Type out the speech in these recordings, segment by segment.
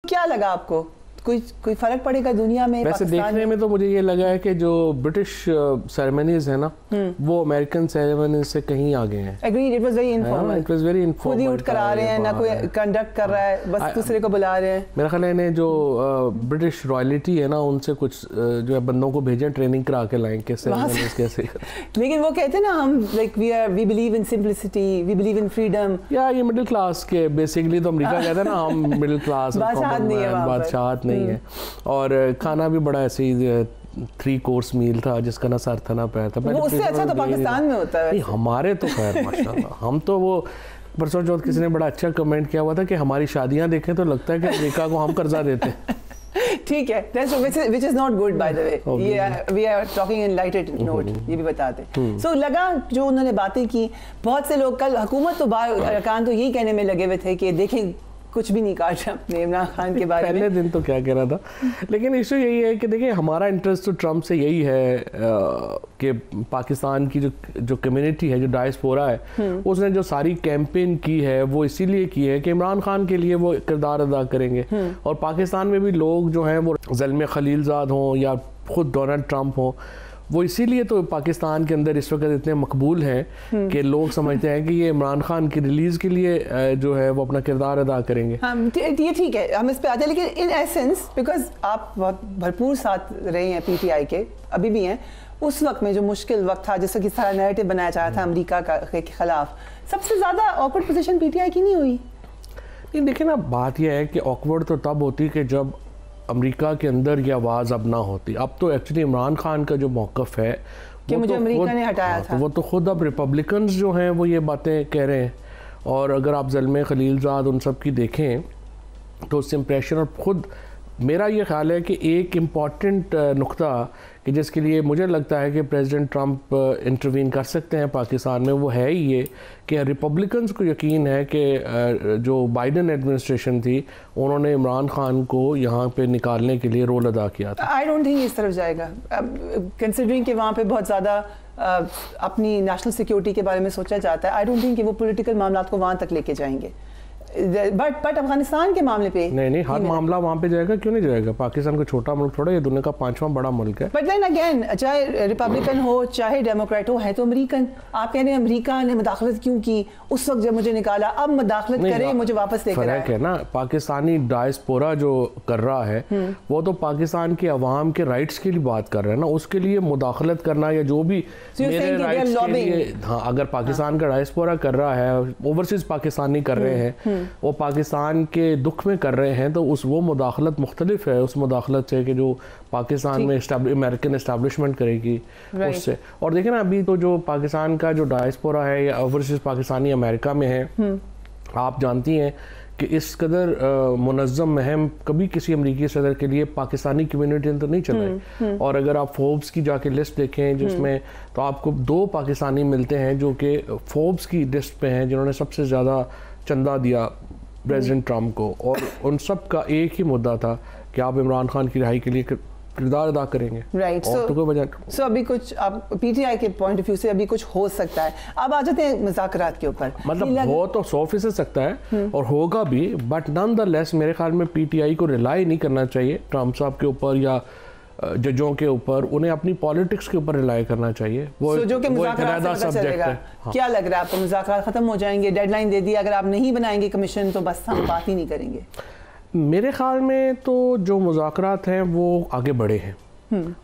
क्या लगा आपको, कोई फर्क पड़ेगा दुनिया में? वैसे देखने में तो मुझे ये लगा है कि जो ब्रिटिश सेरेमनीज है ना वो अमेरिकन सेरेमनीज से कहीं आगे हैं। Agreed, it was very informal. It was very informal. खुद ही उठ कर आ रहे हैं, ना कोई कंडक्ट कर रहा है, बस दूसरे को बुला रहे हैं। मेरा ख्याल है इन्हें जो ब्रिटिश रॉयल्टी है ना उनसे कुछ जो है बंदों को भेजें ट्रेनिंग करा के लाएं कि सेरेमनीज कैसे। लेकिन वो कहते हैं ना हम like we believe in simplicity, we believe in freedom. या ये मिडिल क्लास के बेसिकली तो अमेरिका कहता है ना हम मिडिल क्लास, बादशाहत नहीं है। और खाना भी बड़ा ऐसे ही 3 कोर्स मील था जिसका ना सर था ना पैर था। वो उससे अच्छा तो पाकिस्तान में होता है। नहीं हमारे तो खैर माशाल्लाह हम तो वो परसों चौथ किसी ने बड़ा अच्छा कमेंट किया हुआ था कि हमारी शादियां देखें तो लगता है कि अमेरिका को हम कर्जा देते हैं। ठीक है, which is not good by the way. We are talking in lighted note, ये भी बताते। So लगा जो उन्होंने बातें की, बहुत से लोग कल हुकूमत तो अरकान तो यही कहने में लगे हुए थे कि देखें कुछ भी नहीं कहा ट्रम्प ने इमरान खान के बारे में। पहले दिन तो क्या कह रहा था, लेकिन इशू यही है कि देखिए हमारा इंटरेस्ट तो ट्रम्प से यही है कि पाकिस्तान की जो कम्युनिटी है, जो डायस्पोरा है, उसने जो सारी कैंपेन की है वो इसीलिए की है कि इमरान खान के लिए वो किरदार अदा करेंगे। और पाकिस्तान में भी लोग जो हैं वो ज़ल्मे खलीलज़ाद हों या खुद डोनाल्ड ट्रम्प हों, वो इसीलिए तो पाकिस्तान के अंदर इस वक्त इतने मकबूल हैं कि लोग समझते हैं कि ये इमरान खान की रिलीज़ के लिए जो है वो अपना किरदार अदा करेंगे। हाँ ये ठीक है, हम इस पे आते हैं, लेकिन इन एसेंस बिकॉज आप बहुत भरपूर साथ रहे हैं पीटीआई के, अभी भी हैं, उस वक्त में जो मुश्किल वक्त था जिससे कि सारा नैरेटिव बनाया जा रहा था अमेरिका के खिलाफ, सबसे ज़्यादा ऑकवर्ड पोजीशन पीटीआई की नहीं हुई? नहीं देखिए ना, बात यह है कि ऑकवर्ड तो तब होती कि जब अमेरिका के अंदर ये आवाज़ अब ना होती। अब तो एक्चुअली इमरान खान का जो मौक़िफ़ है कि मुझे अमेरिका ने हटाया था, वो तो खुद अब रिपब्लिकन्स जो हैं वो ये बातें कह रहे हैं। और अगर आप ज़ल्मे खलीलज़ाद उन सब की देखें तो उससे इम्प्रेशन, और ख़ुद मेरा ये ख्याल है कि एक इम्पॉर्टेंट नुक्ता कि जिसके लिए मुझे लगता है कि प्रेसिडेंट ट्रंप इंटरवीन कर सकते हैं पाकिस्तान में, वो है ही ये कि रिपब्लिकन्स को यकीन है कि जो बाइडन एडमिनिस्ट्रेशन थी उन्होंने इमरान खान को यहाँ पे निकालने के लिए रोल अदा किया था। आई डोंट थिंक इस तरफ जाएगा, कंसिडरिंग कि वहाँ पे बहुत ज़्यादा अपनी नेशनल सिक्योरिटी के बारे में सोचा जाता है। आई डोंट थिंक कि वो पॉलिटिकल मामला को वहाँ तक लेके जाएंगे। बट अफगानिस्तान के मामले पे नहीं हर मामला वहाँ पे जाएगा, क्यों नहीं जाएगा? पाकिस्तान को छोटा मुल्क थोड़ा, ये दुनिया का 5वां बड़ा मुल्क है। बट देन अगेन चाहे रिपब्लिकन हो चाहे डेमोक्रेट हो, है तो अमेरिकन। आप कह रहे हैं अमेरिका ने मुदाखलत क्यों की उस वक्त जब मुझे निकाला, अब मुदाखलत करे मुझे वापस लेकर आए। फर्क है ना, पाकिस्तानी डायस्पोरा जो कर रहा है वो तो पाकिस्तान के अवाम के राइट्स के लिए बात कर रहा है ना, उसके लिए मुदाखलत करना या जो भी मेरे राइट्स के लिए, हाँ अगर पाकिस्तान का डायस्पोरा कर रहा है, ओवरसीज पाकिस्तानी कर रहे हैं, वो पाकिस्तान के दुख में कर रहे हैं, तो वो मुदाखलत मुख्तलिफ है उस मुदाखलत से कि जो पाकिस्तान में अमेरिकन इस्टेब्लिशमेंट करेगी उससे। और देखिए ना, अभी तो जो पाकिस्तान का जो डायस्पोरा है या ओवरसीज पाकिस्तानी अमेरिका में है, आप जानती हैं कि इस कदर मुनज़्ज़म महम कभी किसी अमरीकी सदर के लिए पाकिस्तानी कम्युनिटी ने तो नहीं चलाई। और अगर आप फोर्ब्स की जाके लिस्ट देखें जिसमें, तो आपको 2 पाकिस्तानी मिलते हैं जो कि फोर्ब्स की लिस्ट पे हैं जिन्होंने सबसे ज़्यादा चंदा दिया प्रेसिडेंट ट्रम्प को, और उन सब का एक ही मुद्दा था कि आप इमरान खान की रिहाई के लिए किरदार अदा करेंगे। राइट, सो अभी कुछ आप पीटीआई के पॉइंट ऑफ व्यू से अभी कुछ हो सकता है। अब आ जाते हैं मुज़ाकरात के ऊपर। मतलब हो तो 100% सकता है और होगा भी, बट नॉन द लेस मेरे ख्याल में पीटीआई को रिलाई नहीं करना चाहिए ट्रम्प साहब के ऊपर या जजों के ऊपर, उन्हें अपनी पॉलिटिक्स के ऊपर रिलाई करना चाहिए। वो जो कि मुज़ाकरात से सब्जेक्ट है। हाँ। क्या लग रहा है आपको, मुज़ाकरात खत्म हो जाएंगे? डेडलाइन दे दी, अगर आप नहीं बनाएंगे कमीशन तो बस हम बात ही नहीं करेंगे? मेरे ख्याल में तो जो मुज़ाकरात हैं वो आगे बढ़े हैं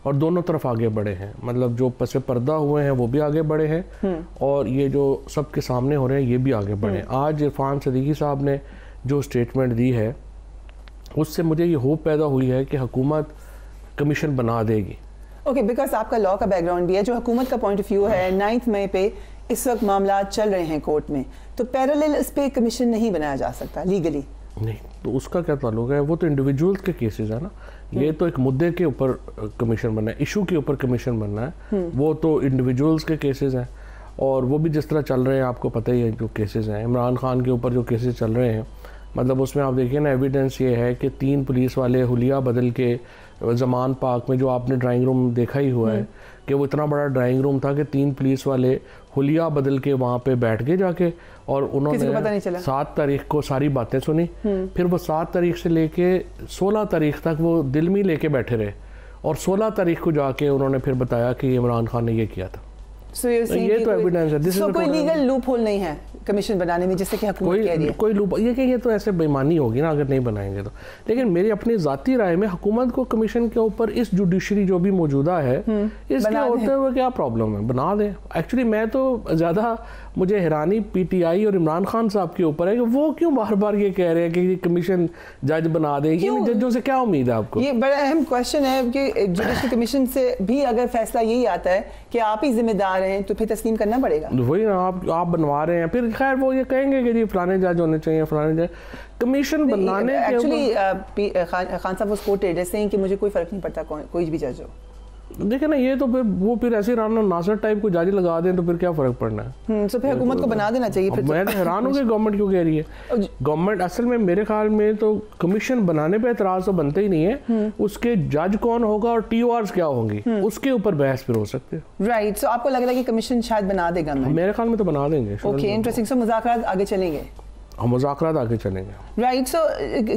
और दोनों तरफ आगे बढ़े हैं। मतलब जो पसे पर्दा हुए हैं वो भी आगे बढ़े हैं और ये जो सबके सामने हो रहे हैं ये भी आगे बढ़े। आज इरफान सदीकी साहब ने जो स्टेटमेंट दी है उससे मुझे ये होप पैदा हुई है कि हुकूमत कमीशन बना देगी। ओके, बिकॉज आपका लॉ का बैकग्राउंड भी है। जो हुकूमत का पॉइंट ऑफ व्यू है, 9 मई पे इस वक्त मामला चल रहे हैं कोर्ट में, तो पैरेलल इस पे कमीशन नहीं बनाया जा सकता लीगली? नहीं, तो उसका क्या ताल्लुक है? वो तो इंडिविजुअल्स के केसेस है ना, ये तो एक मुद्दे के ऊपर कमीशन बनना है, इशू के ऊपर कमीशन बनना है, वो तो इंडिविजुअल्स के केसेस हैं। और वो भी जिस तरह चल रहे हैं आपको पता ही है, जो केसेस हैं इमरान खान के ऊपर जो केसेस चल रहे हैं, मतलब उसमें आप देखिए ना, एविडेंस ये है कि 3 पुलिस वाले हुलिया बदल के जमान पार्क में जो आपने ड्राइंग रूम देखा ही हुआ है कि वो इतना बड़ा ड्राइंग रूम था कि 3 पुलिस वाले हुलिया बदल के वहाँ पे बैठ गए जाके, और उन्होंने 7 तारीख को सारी बातें सुनी। फिर वो 7 तारीख से लेके 16 तारीख तक वो दिल में लेके बैठे रहे, और 16 तारीख को जाके उन्होंने फिर बताया कि इमरान खान ने ये किया था। ये तो एविडेंस है। कोई लीगल लूप होल नहीं है कमीशन बनाने में, जिससे कि हुकूमत कह रही है कोई लूप, ये तो ऐसे बेईमानी होगी ना अगर नहीं बनाएंगे तो। लेकिन मेरी अपनी ज़ाती राय में हुकूमत को कमीशन के ऊपर इस जुडिशरी जो भी मौजूदा है इसके होते हुए क्या प्रॉब्लम है, बना दें। एक्चुअली मैं तो ज़्यादा मुझे हैरानी पीटीआई और इमरान खान साहब के ऊपर है कि वो क्यों बार बार ये कह रहे हैं कि कमीशन जज बना दें। इन जजों से क्या उम्मीद है आपको? ये बड़ा अहम क्वेश्चन है कि जुडिशल कमीशन से भी अगर फैसला यही आता है कि आप ही जिम्मेदार हैं तो फिर तस्लीम करना पड़ेगा। वही ना, आप बनवा रहे हैं, फिर खैर वो ये कहेंगे कि जी फलाने जज होने चाहिए, फलाने जज। कमीशन बनाने एक्चुअली खान साहब उस कोर्टेड है सेइंग कि मुझे कोई फर्क नहीं पड़ता कोई भी जज हो। देखे ना, ये तो फिर वो फिर ऐसे राना नासर टाइप को जारी लगा दें तो फिर क्या फर्क पड़ना है। तो फिर हुकूमत को बना देना चाहिए। मैं तो हैरान हूँ कि गवर्नमेंट क्यों कह रही है। गवर्नमेंट असल में मेरे ख्याल में तो कमीशन बनाने पे एतराज तो बनते ही नहीं है, उसके जज कौन होगा और TORs क्या होंगी उसके ऊपर बहस फिर हो सकती है। राइट, सो आपको लग रहा है कि कमीशन शायद बना देगा? मेरे ख्याल में तो बना देंगे। Okay, interesting. सो मुज़ाकरात आगे चलेंगे? हम मुज़ाकरात आगे चलेंगे। राइट, सो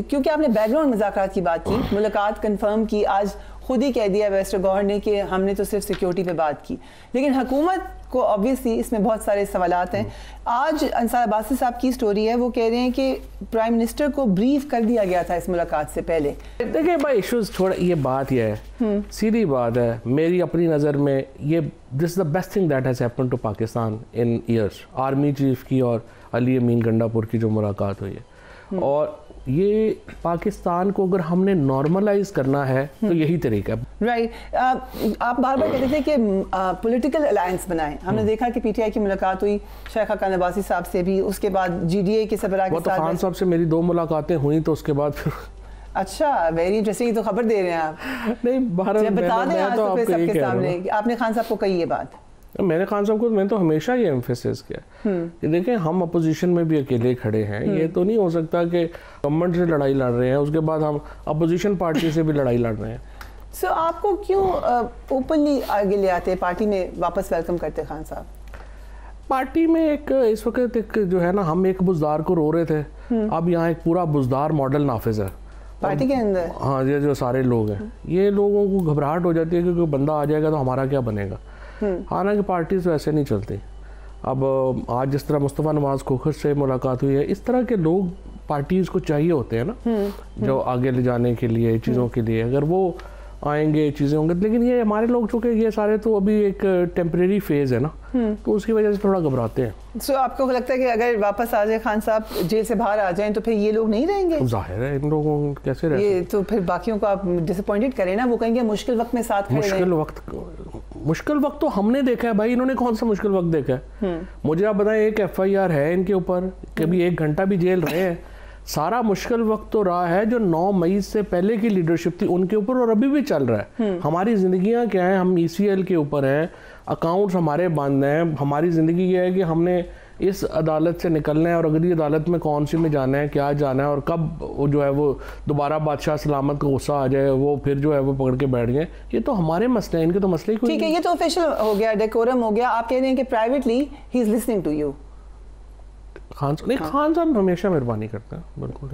क्योंकि आपने बैकग्राउंड मुज़ाकरात की बात की, मुलाकात कंफर्म की, आज खुद ही कह दिया वेस्टर गवर्नर ने कि हमने तो सिर्फ सिक्योरिटी पे बात की, लेकिन हुकूमत को ऑब्वियसली इसमें बहुत सारे सवालात हैं। आज अंसार अब्बासी साहब की स्टोरी है, वो कह रहे हैं कि प्राइम मिनिस्टर को ब्रीफ कर दिया गया था इस मुलाकात से पहले। देखिए भाई, इशूज़ थोड़ा, ये बात ये है, सीधी बात है मेरी अपनी नज़र में, ये this is the best thing that has happened to Pakistan in years. Army chief की और अली अमीन गंडापुर की जो मुलाकात हुई है, और ये पाकिस्तान को अगर हमने नॉर्मलाइज करना है तो यही तरीका है। राइट, आप बार बार कहते थे कि पॉलिटिकल अलायंस बनाएं। हमने देखा कि पीटीआई की मुलाकात हुई शेख खान अब्बासी साहब से भी, उसके बाद GDA के सरबराह के साथ। खान साहब से मेरी 2 मुलाकातें हुई तो उसके बाद फिर अच्छा, वेरी इंटरेस्टिंग। तो खबर दे रहे हैं आप। नहीं, बता दें आज तो सबके सामने आपने खान साहब को कही ये बात। मैंने खान साहब को, मैंने तो हमेशा ये एम्फेसिस किया कि देखें हम अपोजिशन में भी अकेले खड़े हैं। ये तो नहीं हो सकता कि गवर्नमेंट से लड़ाई लड़ रहे हैं उसके बाद हम अपोजिशन पार्टी से भी लड़ाई लड़ रहे हैं। सो आपको क्यों ओपनली आगे ले आते, पार्टी में वापस वेलकम करते खान साहब? पार्टी में एक इस वक्त एक जो है ना, हम एक बुजदार को रो रहे थे, अब यहाँ एक पूरा बुजदार मॉडल नाफिज है पार्टी के अंदर। हाँ, ये जो सारे लोग हैं, ये लोगों को घबराहट हो जाती है कि कोई बंदा आ जाएगा तो हमारा क्या बनेगा। हालांकि पार्टी तो ऐसे नहीं चलती। अब आज जिस तरह मुस्तफ़ा नवाज खोखर से मुलाकात हुई है, इस तरह के लोग पार्टीज़ को चाहिए होते हैं ना, जो आगे ले जाने के लिए चीज़ों के लिए, अगर वो आएंगे चीज़ें होंगे। लेकिन ये हमारे लोग चूँकि ये सारे तो अभी एक टेम्परेरी फेज़ है ना, तो उसकी वजह से थोड़ा घबराते हैं। सो आपको लगता है कि अगर वापस आ जाए खान साहब, जेल से बाहर आ जाएं, तो फिर ये लोग नहीं रहेंगे? जाहिर है, इन लोगों कैसे रहेंगे ये, तो फिर बाकियों को आप डिसअपॉइंटेड करें ना। वो कहेंगे मुश्किल वक्त में साथ खड़े रहें। मुश्किल वक्त तो हमने देखा है भाई, इन्होंने कौन सा मुश्किल वक्त देखा है? मुझे आप बताएं, एक FIR है इनके ऊपर, कभी 1 घंटा भी जेल रहे हैं। सारा मुश्किल वक्त तो रहा है जो 9 मई से पहले की लीडरशिप थी उनके ऊपर, और अभी भी चल रहा है। हमारी ज़िंदगियां क्या हैं, हम ECL के ऊपर हैं, अकाउंट्स हमारे बंद हैं। हमारी ज़िंदगी ये है कि हमने इस अदालत से निकलना है और अगली अदालत में कौन सी में जाना है, क्या जाना है, और कब वो जो है वो दोबारा बादशाह सलामत का गुस्सा आ जाए, वो फिर जो है वो पकड़ के बैठ जाए। ये तो हमारे मसले हैं, इनके तो मसले ही कोई। ठीक है, ये तो ऑफिशियल हो गया, डेकोरम हो गया। आप कह रहे हैं कि privately he is listening to you. Khan साहब हमेशा मेहरबानी करते हैं, बिल्कुल।